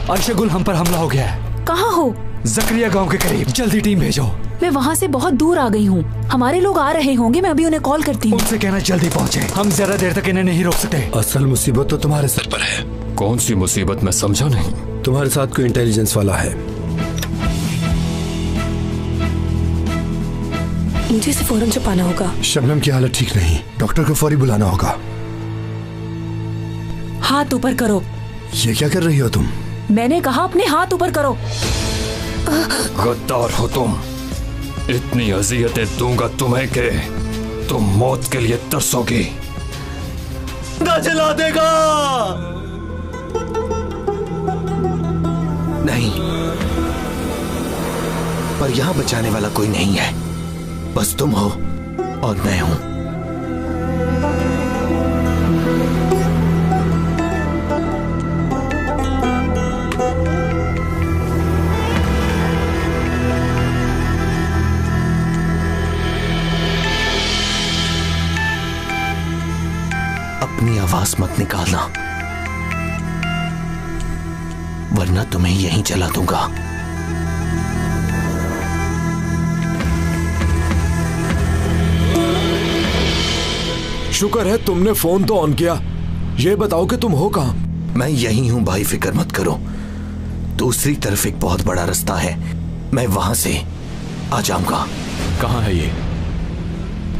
अर्शगुल, हम पर हमला हो गया है। कहाँ हो? जकरिया गांव के करीब, जल्दी टीम भेजो। मैं वहाँ से बहुत दूर आ गई हूँ, हमारे लोग आ रहे होंगे, मैं अभी उन्हें कॉल करती हूँ। उनसे कहना जल्दी पहुँचे, हम ज्यादा देर तक इन्हें नहीं रोक सकते। असल मुसीबत तो तुम्हारे सर पर है। कौन सी मुसीबत, मैं समझा नहीं। तुम्हारे साथ कोई इंटेलिजेंस वाला है। मुझे इसे फौरन छुपाना होगा। शबनम की हालत ठीक नहीं, डॉक्टर को फौरी बुलाना होगा। हाथ ऊपर करो। ये क्या कर रही हो तुम? मैंने कहा अपने हाथ ऊपर करो। गद्दार हो तुम, इतनी अजियतें दूंगा तुम्हें कि तुम मौत के लिए तरसोगी। जला देगा। नहीं, पर यहां बचाने वाला कोई नहीं है, बस तुम हो और मैं हूं। अपनी आवाज मत निकालना, वरना तुम्हें यहीं जला दूंगा। शुक्र है तुमने फोन तो ऑन किया। ये बताओ कि तुम हो कहां? मैं यहीं हूं भाई, फिक्र मत करो। दूसरी तरफ एक बहुत बड़ा रास्ता है, मैं वहां से आ जाऊंगा। कहाँ है ये?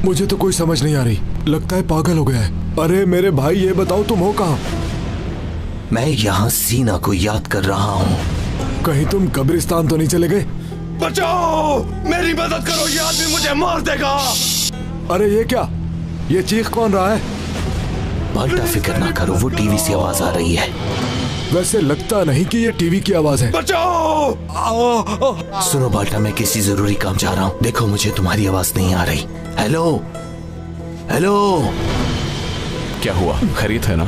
मुझे तो कोई समझ नहीं आ रही, लगता है पागल हो गया है। अरे मेरे भाई, ये बताओ तुम हो कहां? मैं यहाँ सीना को याद कर रहा हूँ। कहीं तुम कब्रिस्तान तो नहीं चले गए? बचाओ, मेरी मदद करो, ये आदमी मुझे मार देगा। अरे ये क्या, ये चीख कौन रहा है? बाल्टा फिक्र ना करो, वो टीवी से आवाज आ रही है। वैसे लगता नहीं कि ये टीवी की आवाज है। बचाओ। सुनो बाल्टा, मैं किसी जरूरी काम जा रहा हूँ। देखो मुझे तुम्हारी आवाज नहीं आ रही। Hello hello. क्या हुआ, खरीद है ना?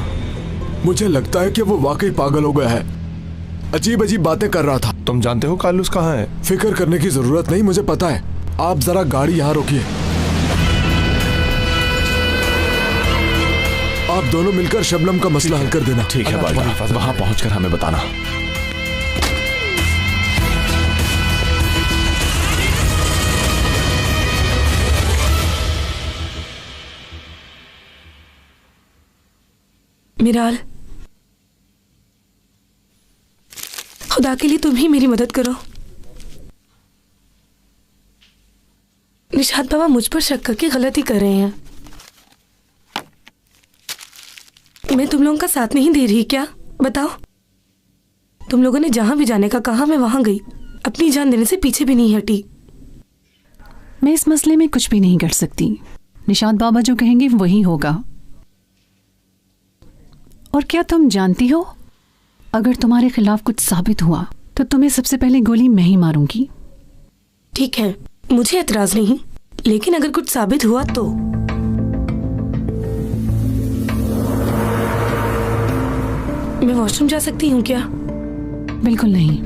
मुझे लगता है कि वो वाकई पागल हो गया है, अजीब अजीब बातें कर रहा था। तुम जानते हो कार्लोस कहाँ है? फिक्र करने की जरूरत नहीं, मुझे पता है। आप जरा गाड़ी यहाँ रोकिए। आप दोनों मिलकर शबनम का मसला हल कर देना। ठीक है बाल्टा, वहां पहुंचकर हमें बताना। मिराल, खुदा के लिए तुम ही मेरी मदद करो। निशात बाबा मुझ पर शक करके गलती कर रहे हैं। मैं तुम लोगों का साथ नहीं दे रही क्या? बताओ। तुम लोगों ने जहां भी जाने का कहा, मैं वहां गई, अपनी जान देने से पीछे भी नहीं हटी। मैं इस मसले में कुछ भी नहीं कर सकती। निशात बाबा जो कहेंगे वही होगा। और क्या तुम जानती हो, अगर तुम्हारे खिलाफ कुछ साबित हुआ तो तुम्हें सबसे पहले गोली मैं ही मारूंगी। ठीक है, मुझे एतराज नहीं, लेकिन अगर कुछ साबित हुआ तो। मैं वॉशरूम जा सकती हूँ क्या? बिल्कुल नहीं।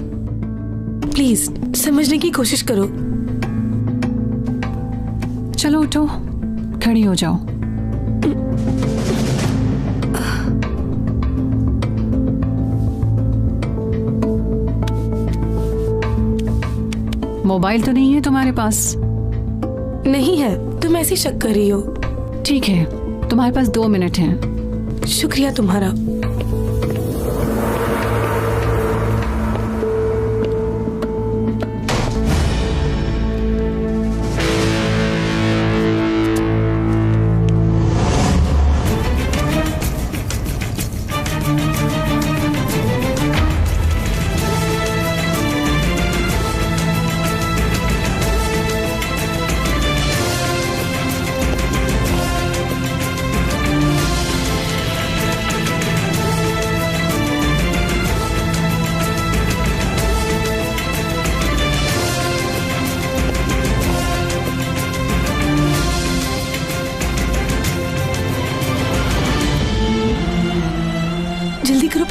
प्लीज समझने की कोशिश करो। चलो उठो, खड़ी हो जाओ। मोबाइल तो नहीं है तुम्हारे पास? नहीं है, तुम ऐसी शक कर रही हो। ठीक है, तुम्हारे पास 2 मिनट हैं। शुक्रिया तुम्हारा।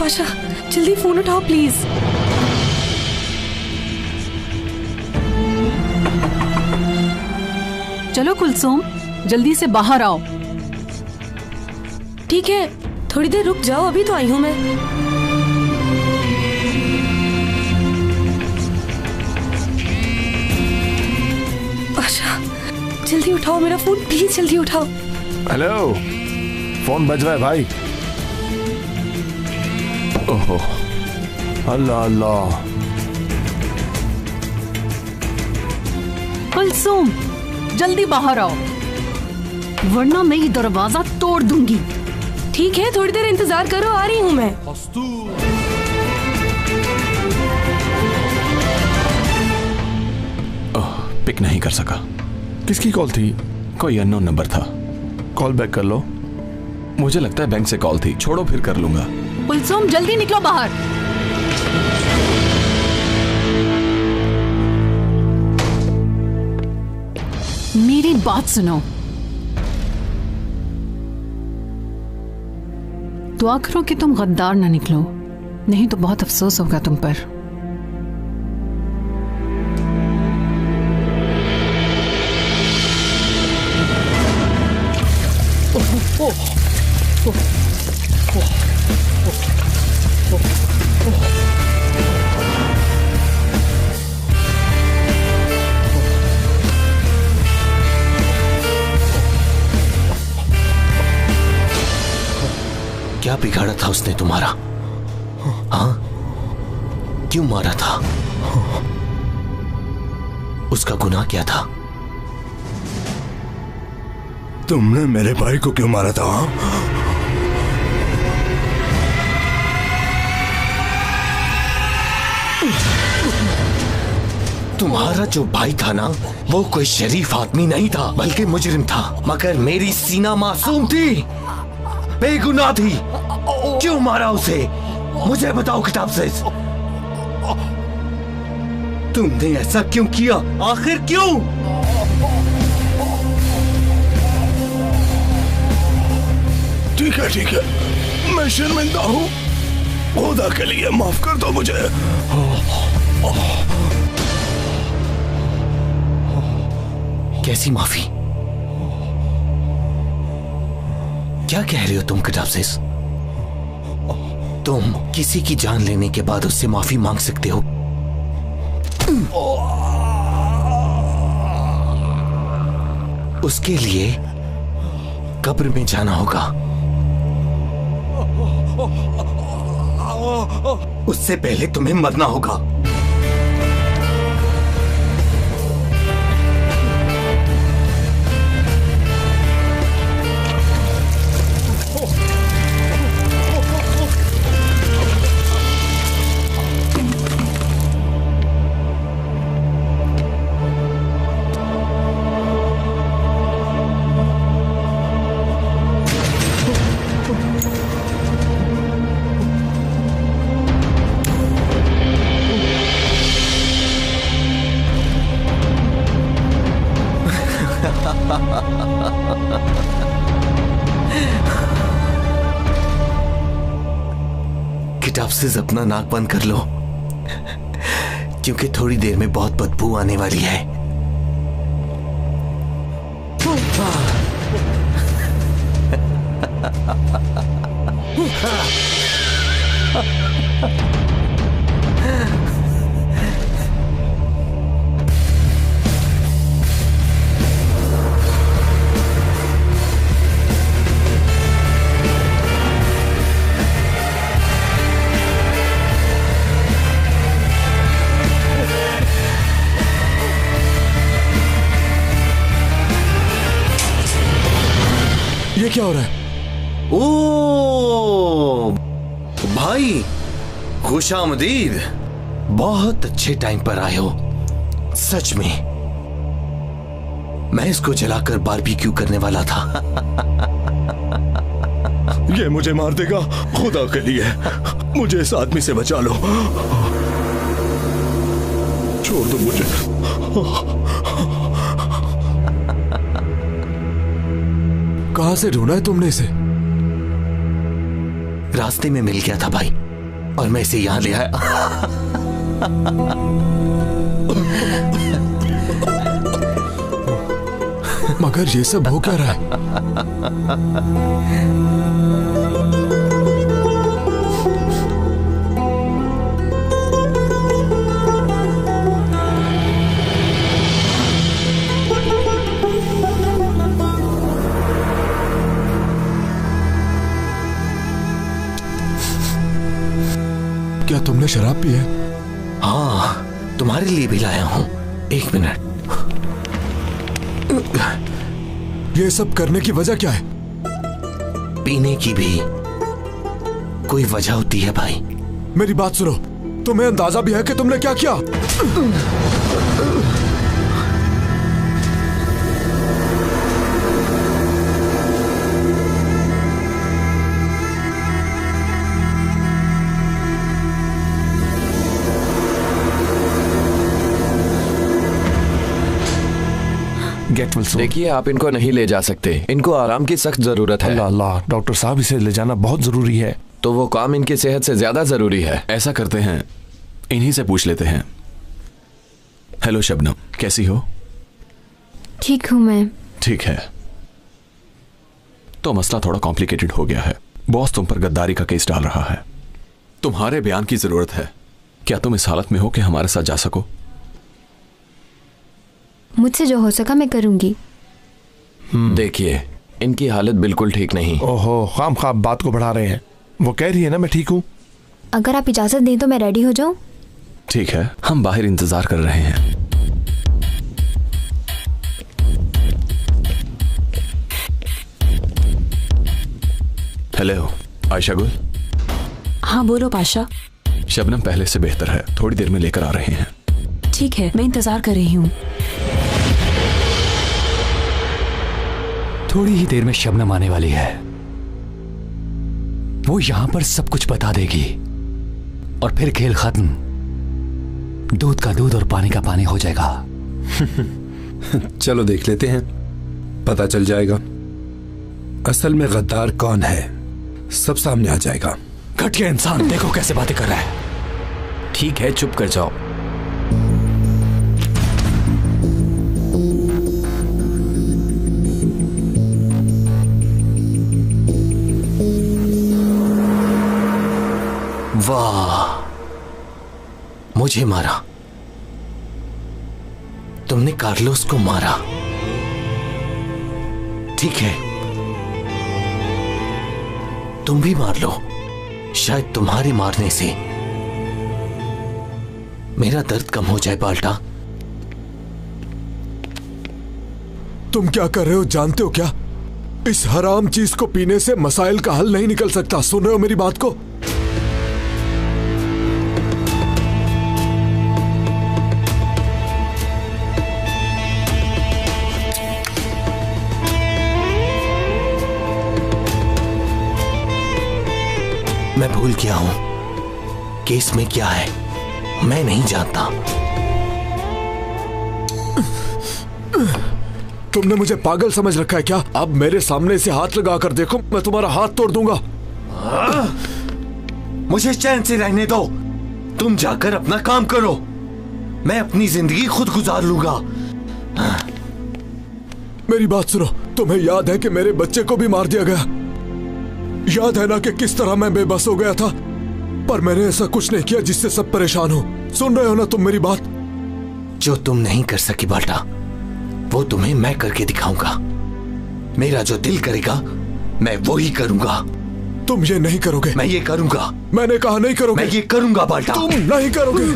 पाशा, जल्दी फोन उठाओ प्लीज। चलो कुलसुम, जल्दी से बाहर आओ। ठीक है, थोड़ी देर रुक जाओ, अभी तो आई हूँ मैं। आशा, जल्दी उठाओ मेरा फोन, प्लीज जल्दी उठाओ। हेलो, फोन बज रहा है भाई। ओहो, अल्लाह अल्लाह। कुलसुम, जल्दी बाहर आओ, वरना मैं ये दरवाजा तोड़ दूंगी। ठीक है, थोड़ी देर इंतजार करो, आ रही हूँ मैं। पिक नहीं कर सका। किसकी कॉल थी? कोई अननोन नंबर था। कॉल बैक कर लो। मुझे लगता है बैंक से कॉल थी। छोड़ो, फिर कर लूंगा। कुलसुम, जल्दी निकलो बाहर। मेरी बात सुनो, दुआ करो कि तुम गद्दार ना निकलो, नहीं तो बहुत अफसोस होगा तुम पर। क्या बिगाड़ा था उसने तुम्हारा? हाँ, क्यों मारा था? उसका गुनाह क्या था? तुमने मेरे भाई को क्यों मारा था? तुम्हारा जो भाई था ना, वो कोई शरीफ आदमी नहीं था, बल्कि मुजरिम था। मगर मेरी सीना मासूम थी, बेगुनाह थी। क्यों मारा उसे? मुझे बताओ किताब से। तुमने ऐसा क्यों किया? आखिर क्यों? ठीक है, मैं शर्मिंदा हूँ। खुदा के लिए माफ कर दो मुझे। कैसी माफी? क्या कह रहे हो तुम किताब से? तुम किसी की जान लेने के बाद उससे माफी मांग सकते हो? उसके लिए कब्र में जाना होगा। उससे पहले तुम्हें मरना होगा। किताब से अपना नाक बंद कर लो, क्योंकि थोड़ी देर में बहुत बदबू आने वाली है। ये क्या हो रहा है? ओ भाई, खुशामदीद। बहुत अच्छे टाइम पर आए हो, सच में। मैं इसको जलाकर बारबेक्यू करने वाला था। ये मुझे मार देगा। खुदा के लिए मुझे इस आदमी से बचा लो। छोड़ दो मुझे। कहां से ढूंढा है तुमने इसे? रास्ते में मिल गया था भाई, और मैं इसे यहां ले आया। मगर ये सब हो क्या रहा है? क्या तुमने शराब पी है? हाँ, तुम्हारे लिए भी लाया हूं। 1 मिनट। ये सब करने की वजह क्या है? पीने की भी कोई वजह होती है भाई। मेरी बात सुनो, तुम्हें अंदाजा भी है कि तुमने क्या किया? Get well soon. देखिए, आप इनको नहीं ले जा सकते, इनको आराम की सख्त जरूरत है। अल्लाह अल्लाह, डॉक्टर साहब इसे ले जाना बहुत जरूरी है। तो वो काम इनकी सेहत से ज्यादा जरूरी है। ऐसा करते हैं, इन्हीं से पूछ लेते हैं। हेलो शबनम, कैसी हो? ठीक हूँ मैं। ठीक है। तो मसला थोड़ा कॉम्प्लिकेटेड हो गया है। बॉस तुम पर गद्दारी का केस डाल रहा है। तुम्हारे बयान की जरूरत है। क्या तुम इस हालत में हो कि हमारे साथ जा सको? मुझसे जो हो सका मैं करूंगी। देखिए, इनकी हालत बिल्कुल ठीक नहीं। ओहो, खाम खाम बात को बढ़ा रहे हैं। वो कह रही है ना मैं ठीक हूं। अगर आप इजाजत दें तो मैं रेडी हो जाऊं। ठीक है, हम बाहर इंतजार कर रहे हैं। हेलो आयशा गुल। हाँ बोलो पाशा। शबनम पहले से बेहतर है, थोड़ी देर में लेकर आ रहे हैं। ठीक है, मैं इंतजार कर रही हूँ। थोड़ी ही देर में शबनम आने वाली है। वो यहां पर सब कुछ बता देगी और फिर खेल खत्म। दूध का दूध और पानी का पानी हो जाएगा। चलो देख लेते हैं, पता चल जाएगा असल में गद्दार कौन है। सब सामने आ जाएगा। घटिया इंसान, देखो कैसे बातें कर रहा है। ठीक है, चुप कर जाओ। वाह, मुझे मारा। तुमने कार्लोस को मारा। ठीक है, तुम भी मार लो। शायद तुम्हारे मारने से मेरा दर्द कम हो जाए। बाल्टा, तुम क्या कर रहे हो जानते हो क्या? इस हराम चीज को पीने से मसाइल का हल नहीं निकल सकता। सुन रहे हो मेरी बात को? मैं भूल गया हूं केस में क्या है, मैं नहीं जानता। तुमने मुझे पागल समझ रखा है क्या? अब मेरे सामने से हाथ लगाकर देखो, मैं तुम्हारा हाथ तोड़ दूंगा। मुझे चैन से रहने दो। तुम जाकर अपना काम करो, मैं अपनी जिंदगी खुद गुजार लूंगा। मेरी बात सुनो, तुम्हें याद है कि मेरे बच्चे को भी मार दिया गया? याद है ना कि किस तरह मैं बेबस हो गया था? पर मैंने ऐसा कुछ नहीं किया जिससे सब परेशान हो। सुन रहे हो ना तुम मेरी बात? जो तुम नहीं कर सकी बाल्टा, वो तुम्हें मैं करके दिखाऊंगा। मेरा जो दिल करेगा मैं वो ही करूंगा। तुम ये नहीं करोगे। मैं ये करूंगा। मैंने कहा नहीं करोगे। मैं ये करूंगा बाल्टा। तुम नहीं करोगे।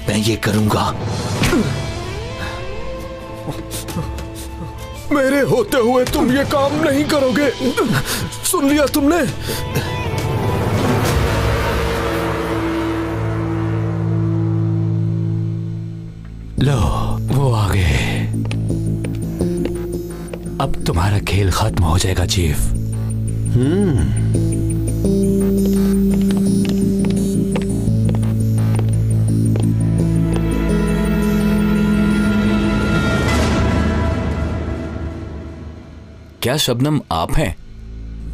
मैं ये करूंगा। मेरे होते हुए तुम ये काम नहीं करोगे। सुन लिया तुमने? लो, वो आ गए। अब तुम्हारा खेल खत्म हो जाएगा चीफ। क्या शबनम आप हैं?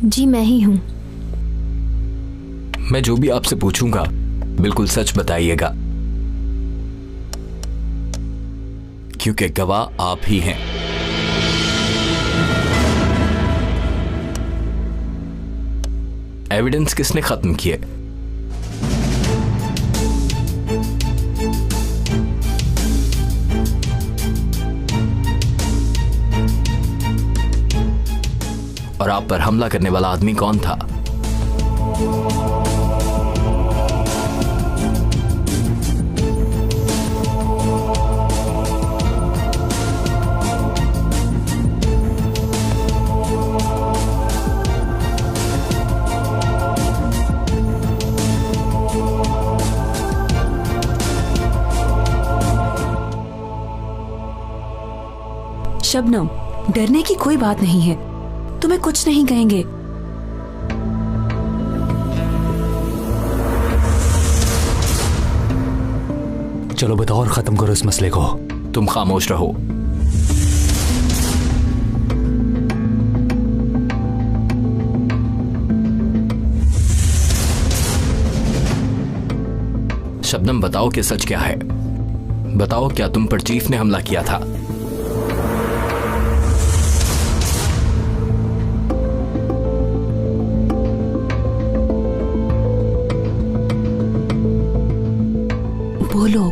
जी मैं ही हूँ। मैं जो भी आपसे पूछूंगा बिल्कुल सच बताइएगा, क्योंकि गवाह आप ही हैं। एविडेंस किसने खत्म किए? और आप पर हमला करने वाला आदमी कौन था? शबनम, डरने की कोई बात नहीं है, तुम्हें कुछ नहीं कहेंगे। चलो बताओ और खत्म करो इस मसले को। तुम खामोश रहो। शबनम, बताओ कि सच क्या है। बताओ, क्या तुम पर चीफ ने हमला किया था? बोलो।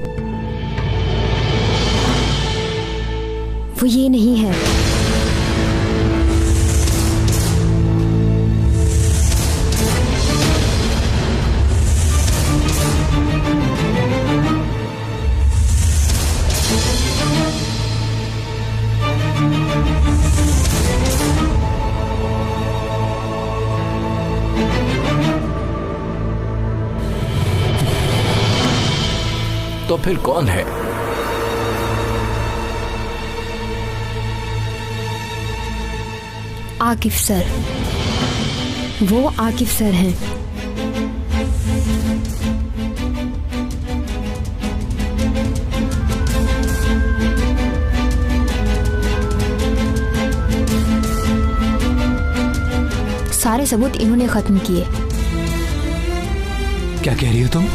वो ये नहीं है। तो फिर कौन है? आकिफ सर। वो आकिफ सर हैं। सारे सबूत इन्होंने खत्म किए। क्या कह रही हो तुम?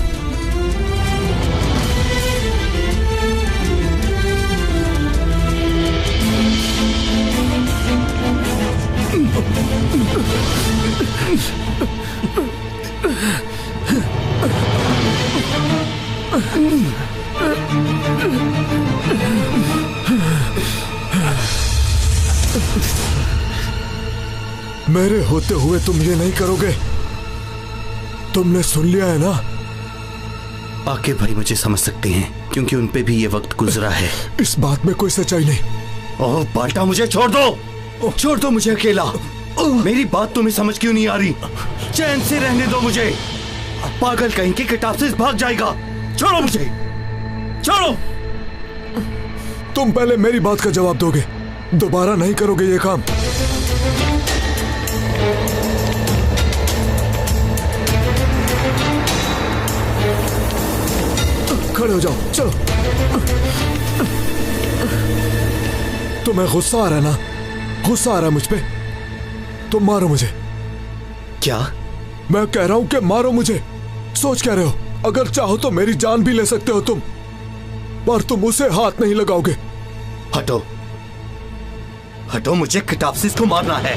मेरे होते हुए तुम ये नहीं करोगे। तुमने सुन लिया है ना? आकिफ भाई मुझे समझ सकते हैं क्योंकि उन पे भी ये वक्त गुजरा है। इस बात में कोई सच्चाई नहीं। ओह बाल्टा, मुझे छोड़ दो। छोड़ दो मुझे अकेला। मेरी बात तुम्हें समझ क्यों नहीं आ रही? चैन से रहने दो मुझे। पागल कहीं की किताब से भाग जाएगा। छोड़ो मुझे, छोड़ो। तुम पहले मेरी बात का जवाब दोगे। दोबारा नहीं करोगे ये काम। खड़े हो जाओ, चलो। तुम्हें गुस्सा आ रहा है ना? गुस्सा आ रहा है मुझ पे? तुम मारो मुझे। क्या? मैं कह रहा हूं कि मारो मुझे। सोच क्या रहे हो? अगर चाहो तो मेरी जान भी ले सकते हो तुम, पर तुम उसे हाथ नहीं लगाओगे। हटो, हटो, मुझे किताब से इसको मारना है।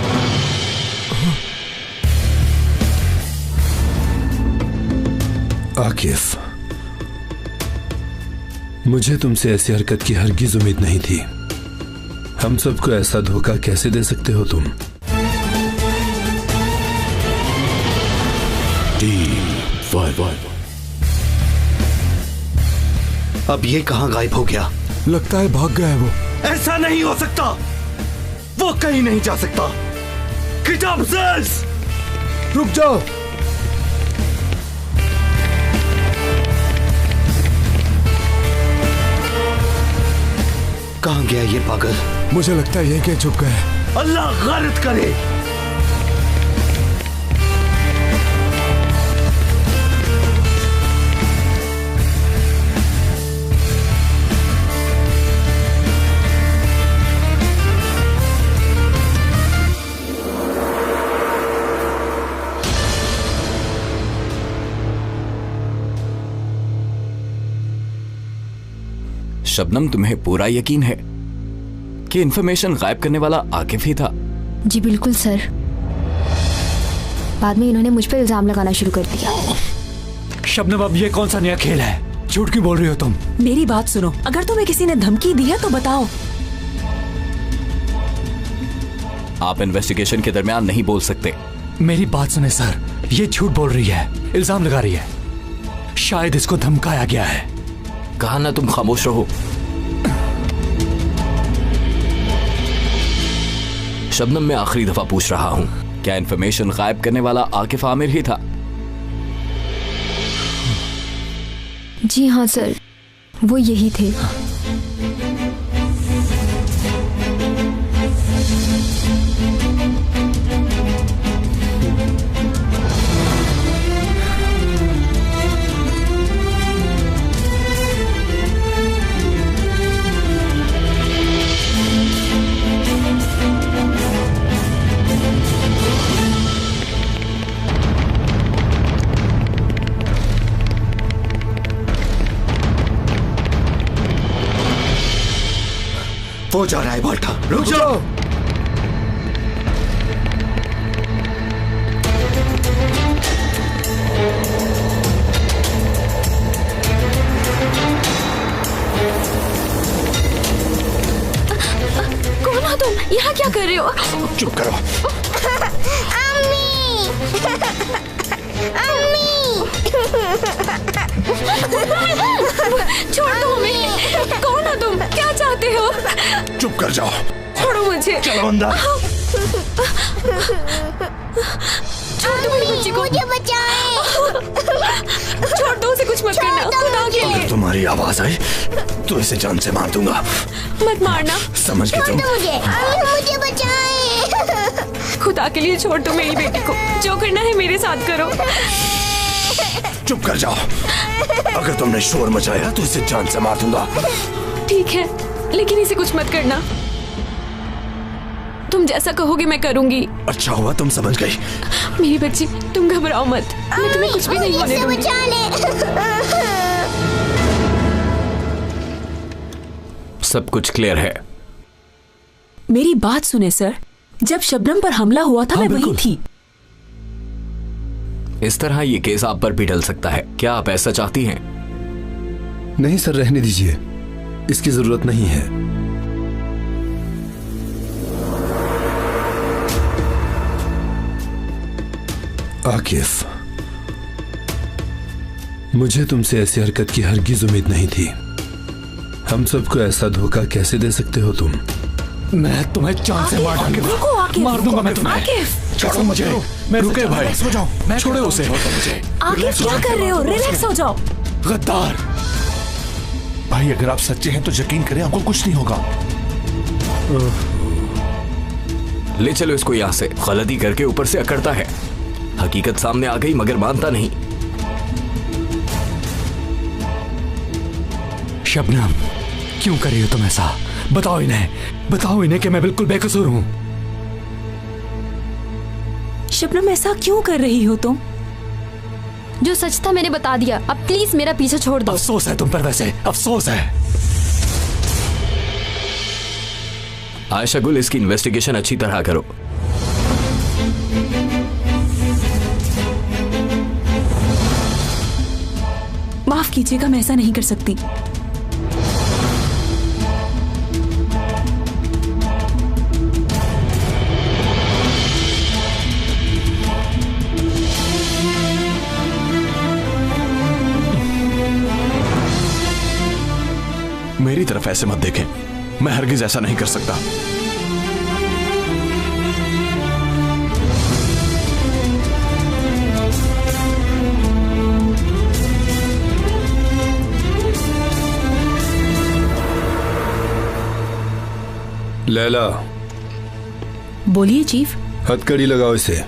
आकिफ, मुझे तुमसे ऐसी हरकत की हरगिज उम्मीद नहीं थी। हम सबको ऐसा धोखा कैसे दे सकते हो तुम? अब ये कहां गायब हो गया? लगता है भाग गया है वो। ऐसा नहीं हो सकता, वो कहीं नहीं जा सकता। किताब से रुक जाओ। कहां गया ये पागल? मुझे लगता है यहीं कहीं छुप गया है। अल्लाह गारत करे। शबनम, तुम्हें पूरा यकीन है कि इंफॉर्मेशन गायब करने वाला आकिफ ही था? जी बिल्कुल सर। बाद में इन्होंने मुझ पर इल्जाम लगाना शुरू कर दिया। शबनम, अब ये कौन सा नया खेल है? झूठ क्यों बोल रही हो तुम? मेरी बात सुनो, अगर तुम्हें किसी ने धमकी दी है तो बताओ। आप इन्वेस्टिगेशन के दरमियान नहीं बोल सकते। मेरी बात सुने सर, ये झूठ बोल रही है, इल्जाम लगा रही है। शायद इसको धमकाया गया है। कहा ना तुम खामोश रहो। शबनम, मैं आखिरी दफा पूछ रहा हूं, क्या इंफॉर्मेशन गायब करने वाला आकिफ आमिर ही था? जी हाँ सर, वो यही थे। वो जा रहा है बाल्टा, रुक जाओ। कौन हो तुम? यहाँ क्या कर रहे हो? चुप करो। अम्मी, अम्मी। छोड़ दो हमें। कौन हो तुम? क्या चाहते हो? चुप कर जाओ। छोड़ो मुझे। चलो अंदर। छोड़ दो मेरी बच्ची को। मुझे बचाएं। छोड़ दो उसे, कुछ मत करना खुदा के लिए। अगर तुम्हारी आवाज आई तो इसे जान से मार दूंगा। मत मारना। समझ गई तुम? मुझे मुझे बचाएं। खुदा के लिए छोड़ दो मेरी बेटी को। जो करना है मेरे साथ करो। चुप कर जाओ। अगर तुमने शोर मचाया तो इसे जान से मार दूंगा। ठीक है, लेकिन इसे कुछ मत करना। तुम जैसा कहोगे मैं करूंगी। अच्छा हुआ तुम समझ गई। मेरी बच्ची, तुम घबराओ मत। मैं तुम्हें कुछ भी नहीं होने दूंगी। सब कुछ क्लियर है। मेरी बात सुने सर, जब शबनम पर हमला हुआ था मैं वहीं थी। इस तरह ये केस आप पर भी डल सकता है। क्या आप ऐसा चाहती हैं? नहीं सर, रहने दीजिए, इसकी जरूरत नहीं है। आकिफ, मुझे तुमसे ऐसी हरकत की हरगिज उम्मीद नहीं थी। हम सबको ऐसा धोखा कैसे दे सकते हो तुम? मैं तुम्हें जान से मार दूंगा। मार दूंगा मैं तुम्हें। छोड़ो मुझे। मैं रुके भाई, सो जाओ। मैं छोड़े उसे। आकिफ क्या कर रहे हो? रिलैक्स हो जाओ। गद्दार भाई, अगर आप सच्चे हैं तो यकीन करें आपको कुछ नहीं होगा। ले चलो इसको यहाँ से। गलती करके ऊपर से अकड़ता है। हकीकत सामने आ गई मगर मानता नहीं। शबनम, क्यों कर रही हो तुम ऐसा? बताओ इन्हें कि मैं बिल्कुल बेकसूर हूं। शबनम, ऐसा क्यों कर रही हो तुम? जो सच था मैंने बता दिया, अब प्लीज मेरा पीछे छोड़ दो। अफसोस है तुम पर, वैसे अफसोस है। आयशा गुल, इसकी इन्वेस्टिगेशन अच्छी तरह करो। माफ कीजिएगा, मैं ऐसा नहीं कर सकती। मेरी तरफ ऐसे मत देखें, मैं हरगिज ऐसा नहीं कर सकता। लैला, बोलिए चीफ। हथकड़ी लगाओ इसे।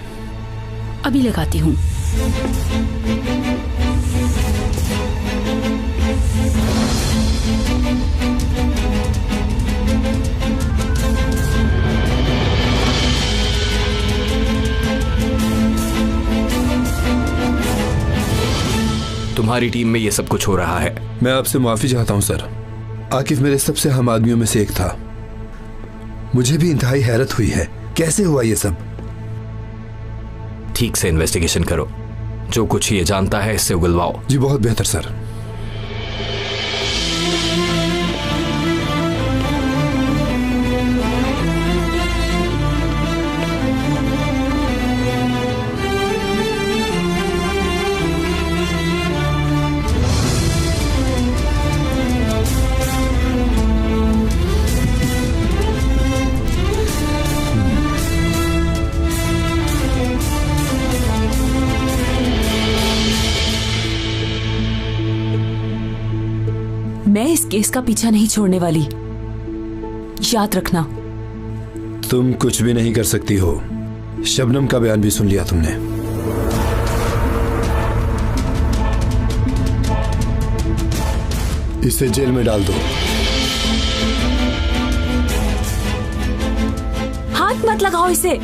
अभी लगाती हूँ। तुम्हारी टीम में ये सब कुछ हो रहा है। मैं आपसे माफी चाहता हूं सर। आकिफ मेरे सबसे हम आदमियों में से एक था। मुझे भी इंतहाई हैरत हुई है, कैसे हुआ ये सब? ठीक से इन्वेस्टिगेशन करो। जो कुछ ये जानता है इससे उगलवाओ। जी बहुत बेहतर सर। केस का पीछा नहीं छोड़ने वाली, याद रखना। तुम कुछ भी नहीं कर सकती हो। शबनम का बयान भी सुन लिया तुमने। इसे जेल में डाल दो। हाथ मत लगाओ इसे।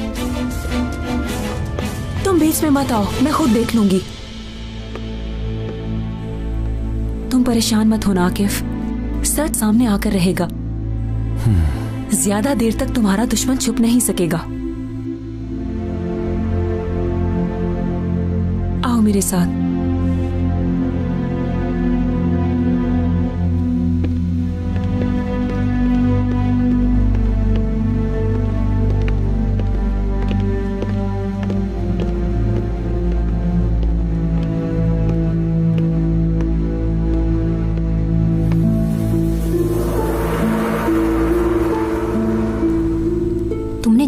तुम बीच में मत आओ, मैं खुद देख लूंगी। तुम परेशान मत होना आकिफ, सच सामने आकर रहेगा। ज्यादा देर तक तुम्हारा दुश्मन छुप नहीं सकेगा। आओ मेरे साथ।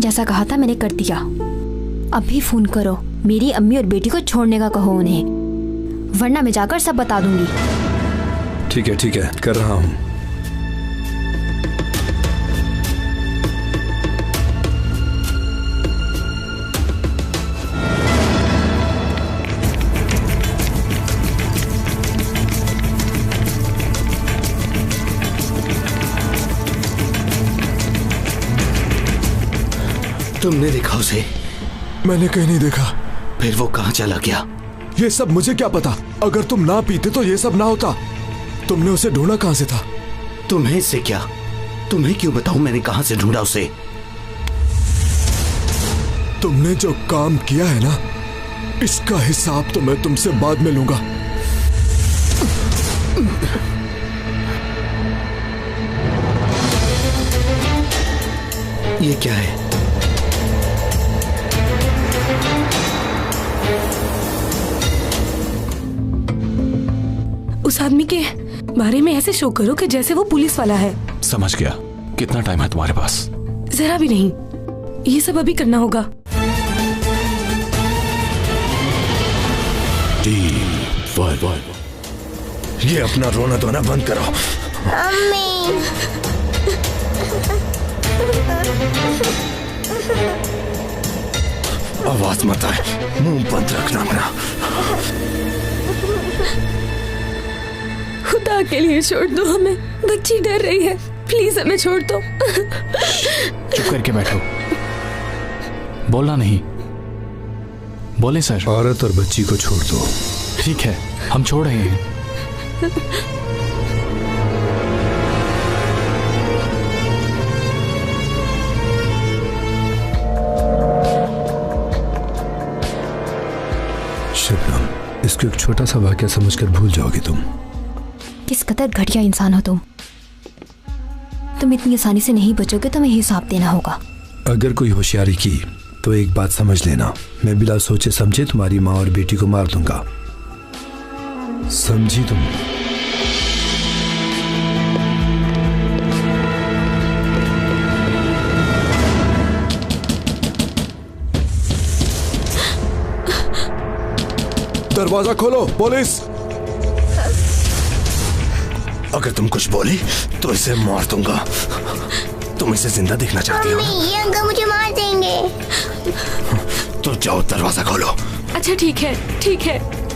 जैसा कहा था मैंने कर दिया। अभी फोन करो, मेरी अम्मी और बेटी को छोड़ने का कहो उन्हें, वरना मैं जाकर सब बता दूंगी। ठीक है, कर रहा हूं। तुमने देखा उसे? मैंने कहीं नहीं देखा। फिर वो कहाँ चला गया? ये सब मुझे क्या पता। अगर तुम ना पीते तो ये सब ना होता। तुमने उसे ढूंढा कहाँ से था? तुम्हें इससे क्या? तुम्हें क्यों बताऊं मैंने कहाँ से ढूंढा उसे? तुमने जो काम किया है ना, इसका हिसाब तो मैं तुमसे बाद में लूंगा। ये क्या है? उस आदमी के बारे में ऐसे शो करो कि जैसे वो पुलिस वाला है। समझ गया। कितना टाइम है तुम्हारे पास? जरा भी नहीं। ये सब अभी करना होगा। ये अपना रोना धोना बंद करो। अम्मी। आवाज मत आए, मुंह बंद रखना अपना। खुदा के लिए छोड़ दो हमें, बच्ची डर रही है, प्लीज हमें छोड़ दो। चुप करके बैठो, बोलना नहीं। बोले सर। औरत और बच्ची को छोड़ दो। ठीक है, हम छोड़ रहे हैं। शबनम, इसको एक छोटा सा वाक्य समझकर भूल जाओगी तुम। किस कदर घटिया इंसान हो तुम इतनी आसानी से नहीं बचोगे, तुम्हें हिसाब देना होगा। अगर कोई होशियारी की तो एक बात समझ लेना, मैं बिना सोचे समझे तुम्हारी माँ और बेटी को मार दूंगा। समझी तुम? दरवाजा खोलो, पुलिस। अगर तुम कुछ बोली तो इसे मार दूंगा। तुम इसे जिंदा देखना चाहती हो? ये अंकल मुझे मार देंगे। तो जाओ दरवाजा खोलो। अच्छा ठीक है,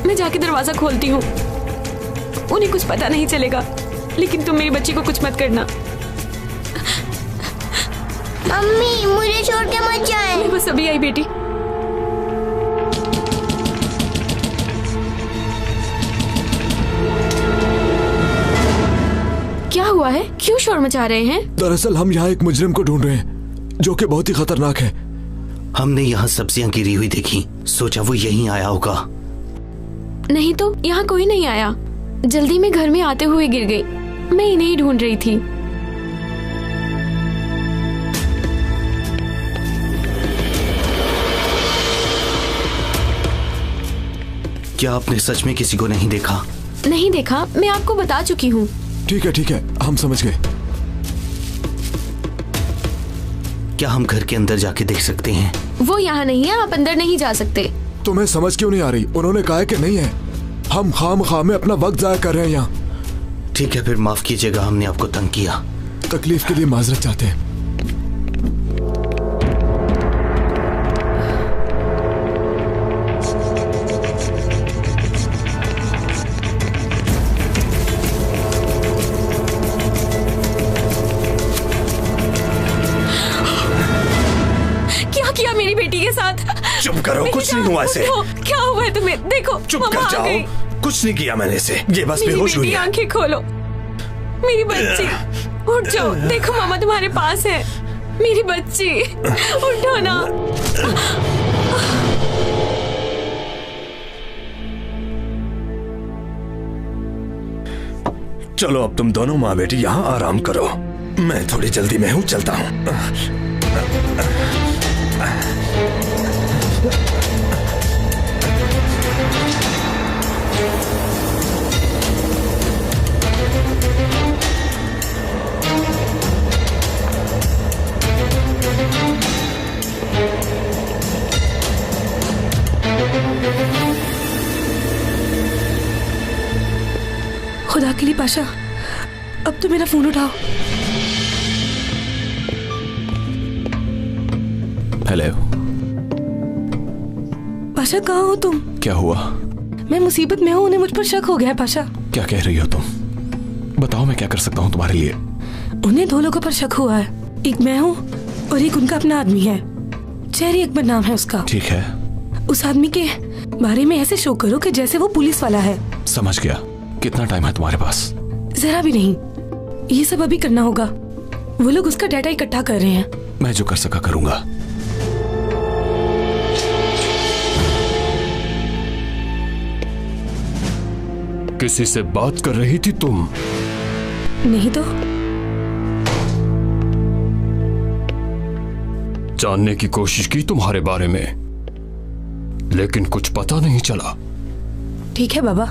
मैं जाके दरवाजा खोलती हूँ। उन्हें कुछ पता नहीं चलेगा, लेकिन तुम मेरी बच्ची को कुछ मत करना। मम्मी मुझे छोड़ के मत जाए। मैं बस अभी आई बेटी। क्या हुआ है? क्यों शोर मचा रहे हैं? दरअसल हम यहाँ एक मुजरिम को ढूंढ रहे हैं जो कि बहुत ही खतरनाक है। हमने यहाँ सब्जियां गिरी हुई देखी, सोचा वो यहीं आया होगा। नहीं तो यहाँ कोई नहीं आया, जल्दी में घर में आते हुए गिर गई। मैं इन्हें ही ढूंढ रही थी। क्या आपने सच में किसी को नहीं देखा? नहीं देखा, मैं आपको बता चुकी हूँ। ठीक है, हम समझ गए। क्या हम घर के अंदर जाके देख सकते हैं? वो यहाँ नहीं है, आप अंदर नहीं जा सकते। तुम्हें समझ क्यों नहीं आ रही? उन्होंने कहा कि नहीं है। हम खाम में अपना वक्त जाया कर रहे हैं यहाँ। ठीक है, फिर माफ कीजिएगा, हमने आपको तंग किया। तकलीफ के लिए माजरत चाहते हैं। क्या किया मेरी बेटी के साथ? चुप करो, कुछ नहीं हुआ इसे। क्या हुआ है तुम्हें? देखो चुप कर जाओ, कुछ नहीं किया मैंने इसे, ये बस बेहोश हुई है। आंखें खोलो मेरी बच्ची, उठ जाओ, देखो मामा तुम्हारे पास है। मेरी बच्ची उठो ना। चलो अब तुम दोनों माँ बेटी यहाँ आराम करो, मैं थोड़ी जल्दी में हूँ, चलता हूँ। खुदा के लिए पाशा, अब तो मेरा फोन उठाओ। हेलो पाशा, कहाँ हो तुम? क्या हुआ? मैं मुसीबत में हूँ, उन्हें मुझ पर शक हो गया है पाशा। क्या कह रही हो तुम? बताओ मैं क्या कर सकता हूँ तुम्हारे लिए। उन्हें 2 लोगों पर शक हुआ है, एक मैं हूँ और एक उनका अपना आदमी है, चेरी अकबर नाम है उसका। ठीक है, उस आदमी के बारे में ऐसे शो करो कि जैसे वो पुलिस वाला है। समझ गया। कितना टाइम है तुम्हारे पास? जरा भी नहीं, ये सब अभी करना होगा। वो लोग उसका डाटा इकट्ठा कर रहे हैं। मैं जो कर सका करूंगा। किसी से बात कर रही थी तुम? नहीं तो। जानने की कोशिश की तुम्हारे बारे में, लेकिन कुछ पता नहीं चला। ठीक है बाबा,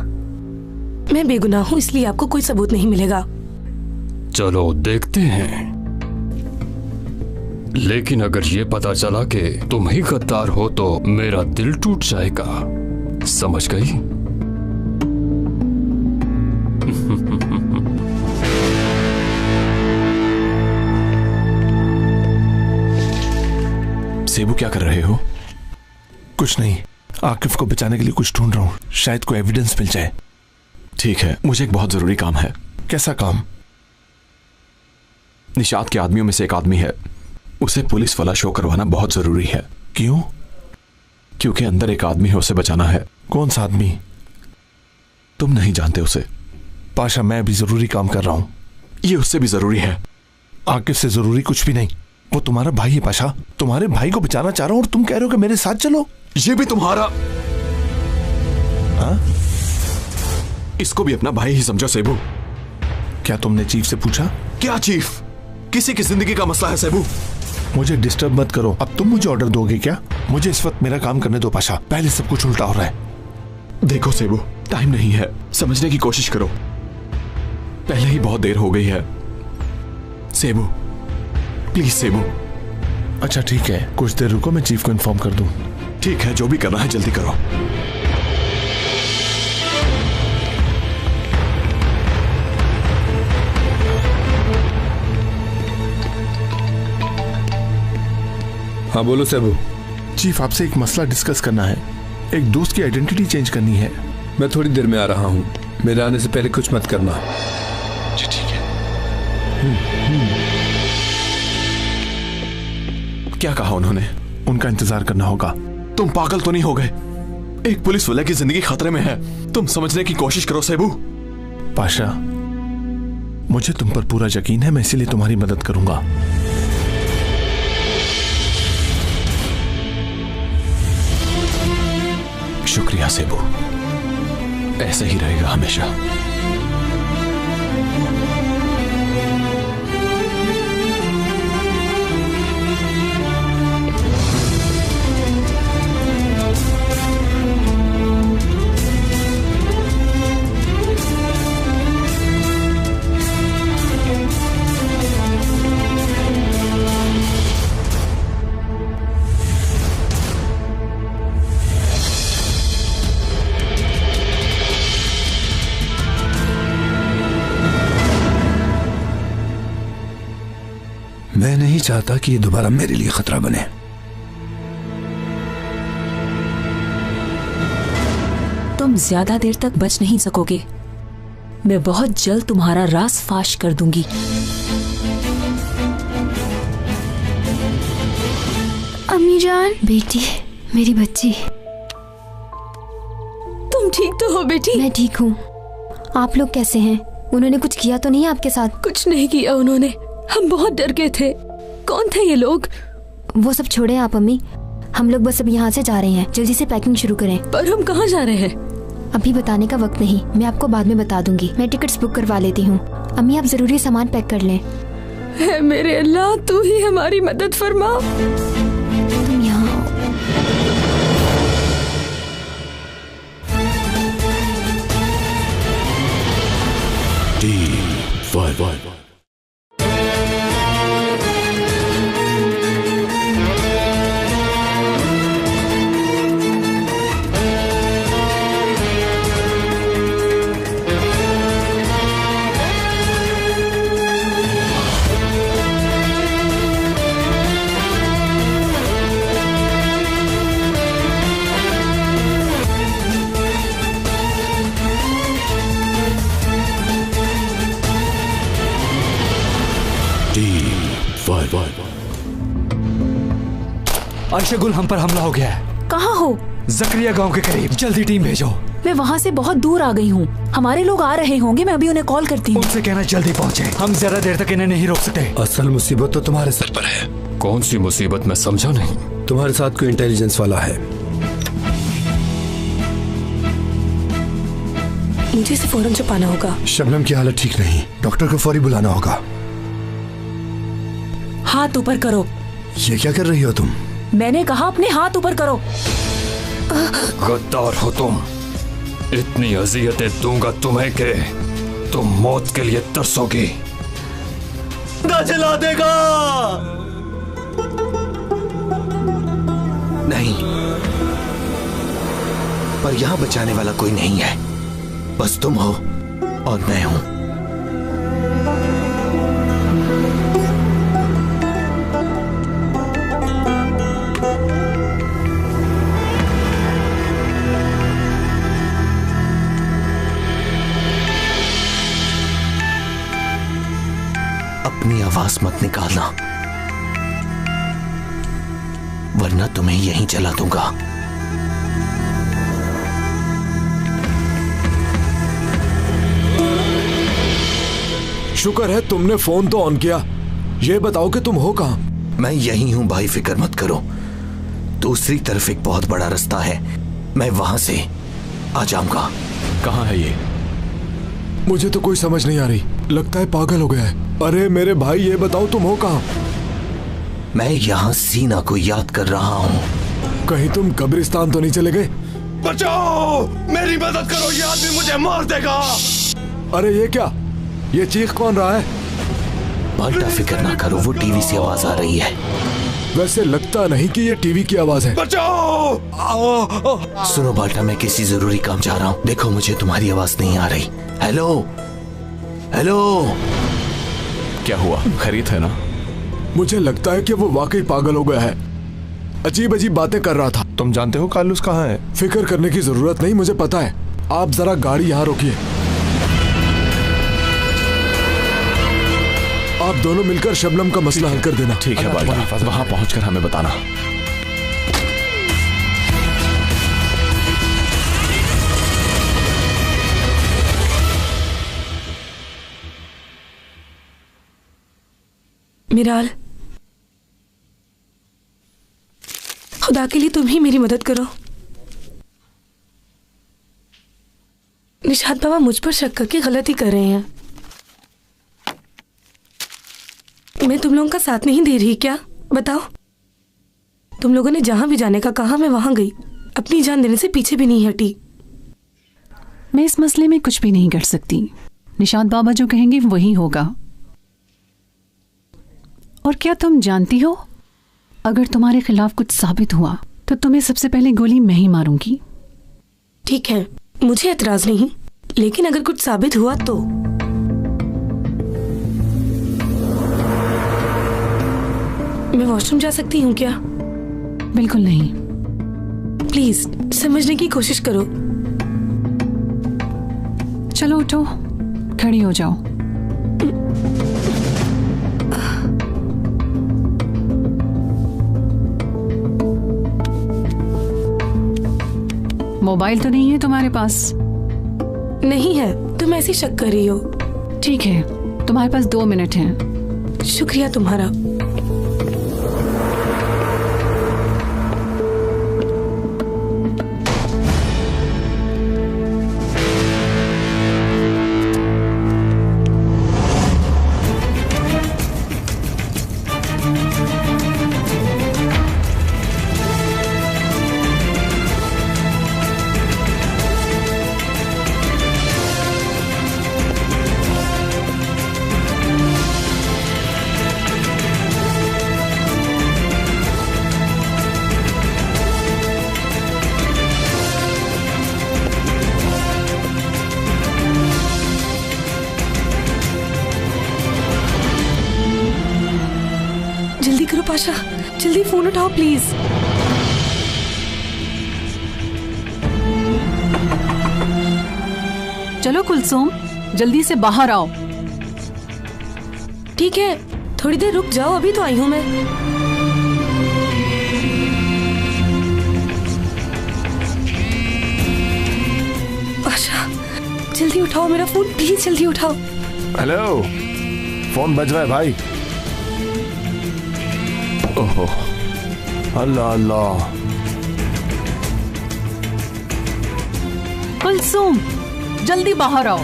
मैं बेगुनाह हूँ, इसलिए आपको कोई सबूत नहीं मिलेगा। चलो देखते हैं। लेकिन अगर ये पता चला कि तुम ही गद्दार हो तो मेरा दिल टूट जाएगा, समझ गई? सेबू, क्या कर रहे हो? कुछ नहीं, आकिफ को बचाने के लिए कुछ ढूंढ रहा हूँ, शायद कोई एविडेंस मिल जाए। ठीक है, मुझे एक बहुत जरूरी काम है। कैसा काम? निशात के आदमियों में से एक आदमी है, उसे पुलिस वाला शो करवाना बहुत जरूरी है। क्यों? क्योंकि अंदर एक आदमी है, उसे बचाना है। कौन सा आदमी? तुम नहीं जानते उसे। पाशा, मैं अभी जरूरी काम कर रहा हूँ। ये उससे भी जरूरी है। आकिफ से जरूरी कुछ भी नहीं, वो तुम्हारा भाई है पाशा। तुम्हारे भाई को बचाना चाह रहा हूँ और तुम कह रहे हो कि मेरे साथ चलो। ये भी तुम्हारा? हाँ? इसको भी अपना भाई ही समझो सेबू। क्या तुमने चीफ से पूछा? क्या चीफ? किसी की जिंदगी का मसला है सेबू। मुझे डिस्टर्ब मत करो। अब तुम मुझे ऑर्डर दोगे क्या? मुझे इस वक्त मेरा काम करने दो पाशा, पहले सब कुछ उल्टा हो रहा है। देखो सेबू, टाइम नहीं है, समझने की कोशिश करो। पहले ही बहुत देर हो गई है। Cebu please Cebu. अच्छा ठीक है, कुछ देर रुको, मैं चीफ को इन्फॉर्म कर दूं। ठीक है, जो भी करना है जल्दी करो। हाँ बोलो सेबू। चीफ, आपसे एक मसला डिस्कस करना है। एक दोस्त की आइडेंटिटी चेंज करनी है। मैं थोड़ी देर में आ रहा हूँ, मेरे आने से पहले कुछ मत करना। जी ठीक है। क्या कहा उन्होंने? उनका इंतजार करना होगा। तुम पागल तो नहीं हो गए? एक पुलिस वाले की जिंदगी खतरे में है, तुम समझने की कोशिश करो सेबू। पाशा, मुझे तुम पर पूरा यकीन है, मैं इसीलिए तुम्हारी मदद करूंगा। शुक्रिया सेबू, ऐसे ही रहेगा हमेशा। मैं नहीं चाहता कि ये दोबारा मेरे लिए खतरा बने। तुम ज्यादा देर तक बच नहीं सकोगे। मैं बहुत जल्द तुम्हारा राज फाश कर दूंगी। अम्मी जान, बेटी, मेरी बच्ची। तुम ठीक तो हो बेटी? मैं ठीक हूँ। आप लोग कैसे हैं? उन्होंने कुछ किया तो नहीं आपके साथ? कुछ नहीं किया उन्होंने, हम बहुत डर गए थे। कौन थे ये लोग? वो सब छोड़े आप अम्मी, हम लोग बस अब यहाँ से जा रहे हैं। जल्दी से पैकिंग शुरू करें। पर हम कहाँ जा रहे हैं? अभी बताने का वक्त नहीं, मैं आपको बाद में बता दूंगी। मैं टिकट्स बुक करवा लेती हूँ। अम्मी आप जरूरी सामान पैक कर लें। है मेरे अल्लाह, तू ही हमारी मदद फरमा। तुम यहाँ आओ। अर्शगुल, हम पर हमला हो गया है। कहाँ हो? जकरिया गांव के करीब, जल्दी टीम भेजो। मैं वहाँ से बहुत दूर आ गई हूँ। हमारे लोग आ रहे होंगे, मैं अभी उन्हें कॉल करती हूँ। उनसे कहना जल्दी पहुँचे, हम ज्यादा देर तक इन्हें नहीं रोक सकते। असल मुसीबत तो तुम्हारे सर पर है। कौन सी मुसीबत, मैं समझा नहीं। तुम्हारे साथ कोई इंटेलिजेंस वाला है। मुझे इसे फौरन छुपाना होगा। शबनम की हालत ठीक नहीं, डॉक्टर को फौरी बुलाना होगा। हाथ ऊपर करो। ये क्या कर रही हो तुम? मैंने कहा अपने हाथ ऊपर करो। गद्दार हो तुम। इतनी अजियतें दूंगा तुम्हें कि तुम मौत के लिए तरसोगी। जला देगा। नहीं, पर यहां बचाने वाला कोई नहीं है। बस तुम हो और मैं हूं। अपनी आवाज मत निकालना, वरना तुम्हें यहीं जला दूंगा। शुक्र है तुमने फोन तो ऑन किया। ये बताओ कि तुम हो कहाँ? मैं यहीं हूं भाई, फिक्र मत करो। दूसरी तरफ एक बहुत बड़ा रास्ता है, मैं वहां से आ जाऊंगा। कहाँ है ये? मुझे तो कोई समझ नहीं आ रही, लगता है पागल हो गया है। अरे मेरे भाई, ये बताओ तुम हो कहाँ? मैं यहाँ सीना को याद कर रहा हूँ। कहीं तुम कब्रिस्तान तो नहीं चले गए? बचाओ, मेरी मदद करो, ये आदमी मुझे मार देगा। अरे ये क्या, ये चीख कौन रहा है? बाल्टा फिक्र ना करो, वो टीवी से आवाज आ रही है। वैसे लगता नहीं कि ये टीवी की आवाज है। बचाओ! सुनो बाल्टा, मैं किसी जरूरी काम जा रहा हूँ। देखो मुझे तुम्हारी आवाज नहीं आ रही। Hello hello. क्या हुआ, खैरियत है ना? मुझे लगता है कि वो वाकई पागल हो गया है। अजीब अजीब बातें कर रहा था। तुम जानते हो कार्लोस कहाँ है? फिक्र करने की जरूरत नहीं, मुझे पता है। आप जरा गाड़ी यहाँ रोकिए। आप दोनों मिलकर शबनम का मसला हल कर देना। ठीक है बाल्टा, वहां पहुंचकर हमें बताना। मिराल, खुदा के लिए तुम ही मेरी मदद करो। निशात बाबा मुझ पर शक करके गलती कर रहे हैं। मैं तुम लोगों का साथ नहीं दे रही क्या? बताओ। तुम लोगों ने जहां भी जाने का कहा, मैं वहां गई। अपनी जान देने से पीछे भी नहीं हटी। मैं इस मसले में कुछ भी नहीं कर सकती। निशात बाबा जो कहेंगे वही होगा। और क्या तुम जानती हो, अगर तुम्हारे खिलाफ कुछ साबित हुआ तो तुम्हें सबसे पहले गोली मैं ही मारूंगी। ठीक है, मुझे एतराज नहीं, लेकिन अगर कुछ साबित हुआ तो मैं वॉशरूम जा सकती हूँ क्या? बिल्कुल नहीं। प्लीज समझने की कोशिश करो। चलो उठो, खड़ी हो जाओ। मोबाइल तो नहीं है तुम्हारे पास? नहीं है, तुम ऐसी शक कर रही हो। ठीक है, तुम्हारे पास 2 मिनट हैं। शुक्रिया तुम्हारा। जल्दी करो पाशा, जल्दी फोन उठाओ प्लीज। चलो कुलसुम, जल्दी से बाहर आओ। ठीक है, थोड़ी देर रुक जाओ, अभी तो आई हूं मैं। पाशा जल्दी उठाओ मेरा फोन, प्लीज जल्दी उठाओ। हेलो, फोन बज रहा है भाई। ओहो, अल्लाह अल्लाह। कुलसुम जल्दी बाहर आओ,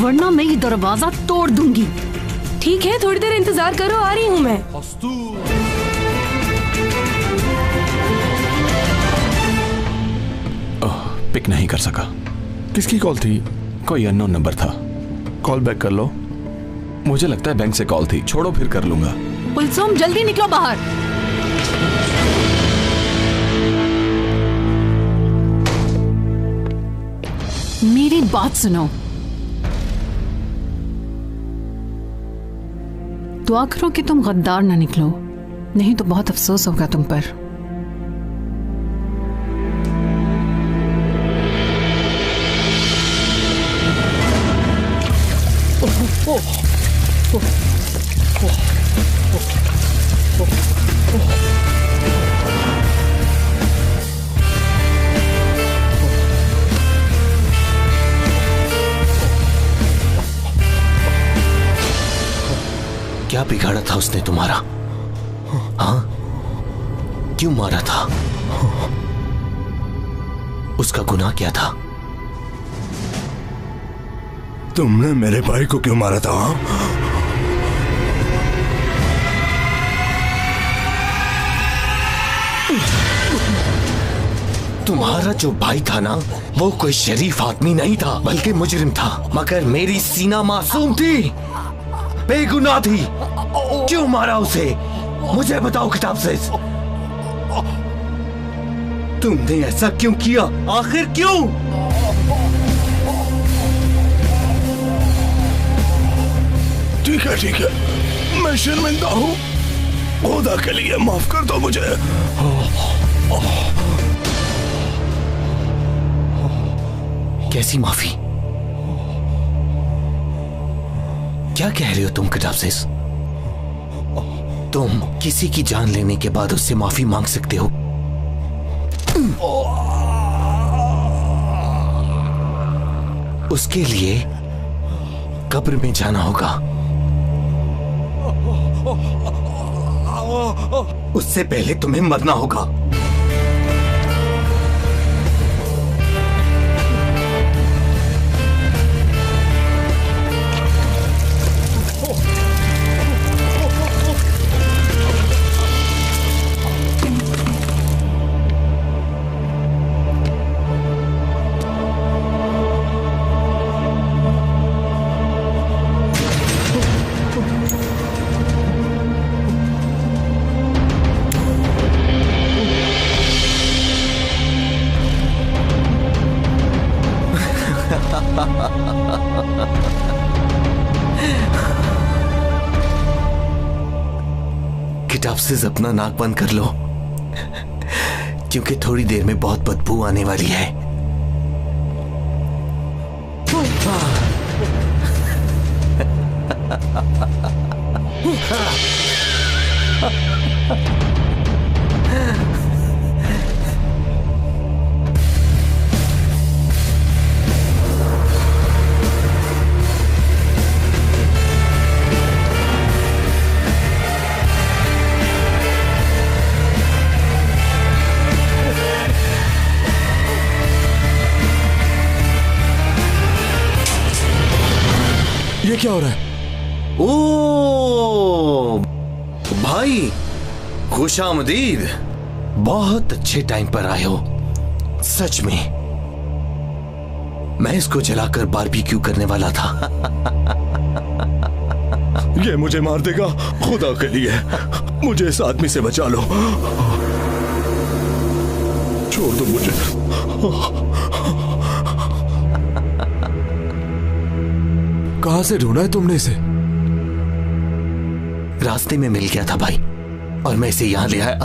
वरना मैं ये दरवाजा तोड़ दूंगी। ठीक है, थोड़ी देर इंतजार करो, आ रही हूँ मैं। पिक नहीं कर सका। किसकी कॉल थी? कोई अननोन नंबर था। कॉल बैक कर लो। मुझे लगता है बैंक से कॉल थी, छोड़ो फिर कर लूंगा। कुलसुम जल्दी निकलो बाहर। मेरी बात सुनो, दुआ करो कि तुम गद्दार ना निकलो, नहीं तो बहुत अफसोस होगा तुम पर। क्या बिगाड़ा था उसने तुम्हारा? हाँ, क्यों मारा था? उसका गुनाह क्या था? तुमने मेरे भाई को क्यों मारा था? तुम्हारा जो भाई था ना, वो कोई शरीफ आदमी नहीं था, बल्कि मुजरिम था। मगर मेरी सीना मासूम थी, बेगुनाह थी। क्यों मारा उसे? मुझे बताओ किताब से। तुमने ऐसा क्यों किया? आखिर क्यों? ठीक है, मैं शर्मिंदा हूँ। खुदा के लिए माफ कर दो मुझे। कैसी माफी? क्या कह रहे हो तुम किताब से? तुम किसी की जान लेने के बाद उससे माफी मांग सकते हो? उसके लिए कब्र में जाना होगा। उससे पहले तुम्हें मरना होगा। किताब से अपना नाक बंद कर लो, क्योंकि थोड़ी देर में बहुत बदबू आने वाली है। ये क्या हो रहा है? ओ भाई, खुशामदीद। बहुत अच्छे टाइम पर आए हो, सच में। मैं इसको जलाकर बारबेक्यू करने वाला था। ये मुझे मार देगा, खुदा के लिए मुझे इस आदमी से बचा लो। छोड़ दो मुझे। कहां से ढूंढा है तुमने इसे? रास्ते में मिल गया था भाई, और मैं इसे यहां ले आया।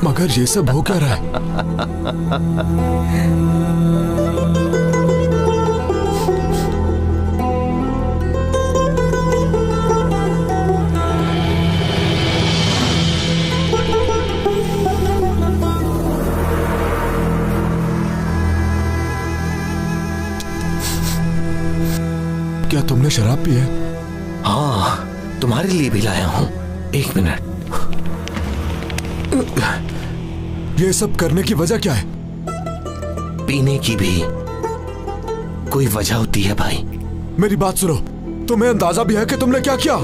मगर ये सब हो क्या रहा है? क्या तुमने शराब पी है? हाँ, तुम्हारे लिए भी लाया हूं। एक मिनट। ये सब करने की वजह क्या है? पीने की भी कोई वजह होती है भाई। मेरी बात सुनो, तुम्हें अंदाजा भी है कि तुमने क्या किया?